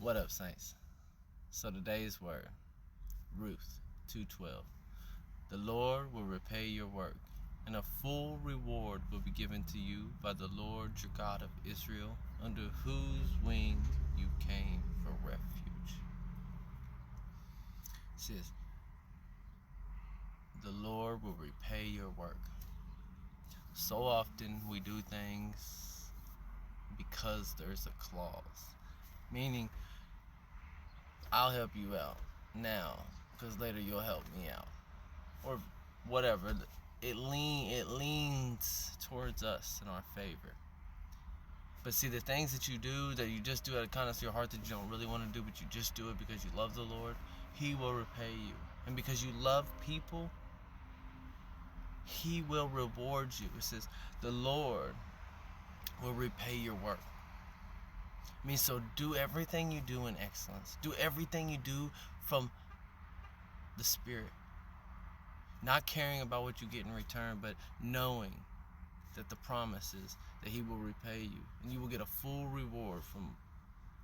What up, saints? So today's word, Ruth 2:12. The Lord will repay your work, and a full reward will be given to you by the Lord your God of Israel, under whose wing you came for refuge. It says, the Lord will repay your work. So often we do things because there's a clause, meaning I'll help you out now because later you'll help me out, or whatever. It leans towards us in our favor. But see, the things that you do, that you just do out of kindness of your heart, that you don't really want to do, but you just do it because you love the Lord, He will repay you. And because you love people, He will reward you. It says, the Lord will repay your work. I mean, so do everything you do in excellence. Do everything you do from the Spirit. Not caring about what you get in return, but knowing that the promise is that He will repay you. And you will get a full reward from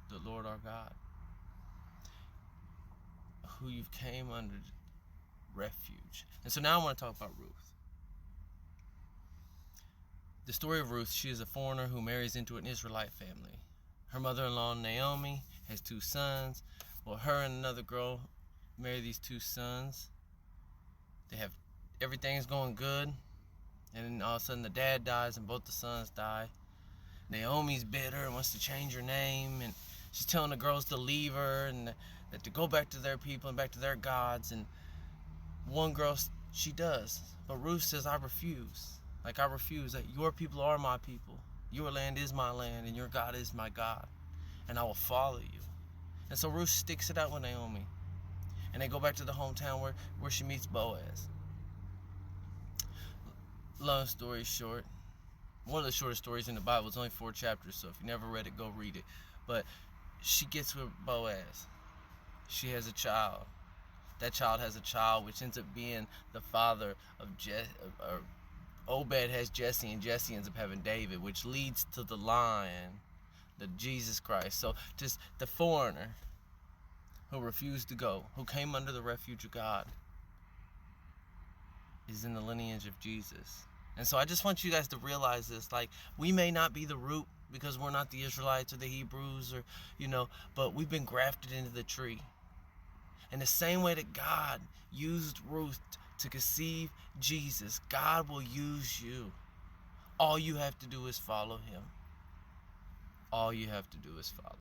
the Lord our God, who you've came under refuge. And so now I want to talk about Ruth. The story of Ruth, she is a foreigner who marries into an Israelite family. Her mother-in-law, Naomi, has 2 sons. Well, her and another girl marry these 2 sons. They have, everything's going good. And then all of a sudden the dad dies and both the sons die. Naomi's bitter and wants to change her name. And she's telling the girls to leave her and that to go back to their people and back to their gods. And one girl, she does. But Ruth says, I refuse. Like, I refuse. That your people are my people. Your land is my land, and your God is my God, and I will follow you. And so Ruth sticks it out with Naomi, and they go back to the hometown where she meets Boaz. Long story short, one of the shortest stories in the Bible. It's only 4 chapters, so if you never read it, go read it. But she gets with Boaz. She has a child. That child has a child, which ends up being the father of Obed has Jesse, and Jesse ends up having David, which leads to the line, the Jesus Christ. So just the foreigner who refused to go, who came under the refuge of God, is in the lineage of Jesus. And so I just want you guys to realize this. Like, we may not be the root because we're not the Israelites or the Hebrews, or but we've been grafted into the tree. In the same way that God used Ruth to conceive Jesus, God will use you. All you have to do is follow Him. All you have to do is follow.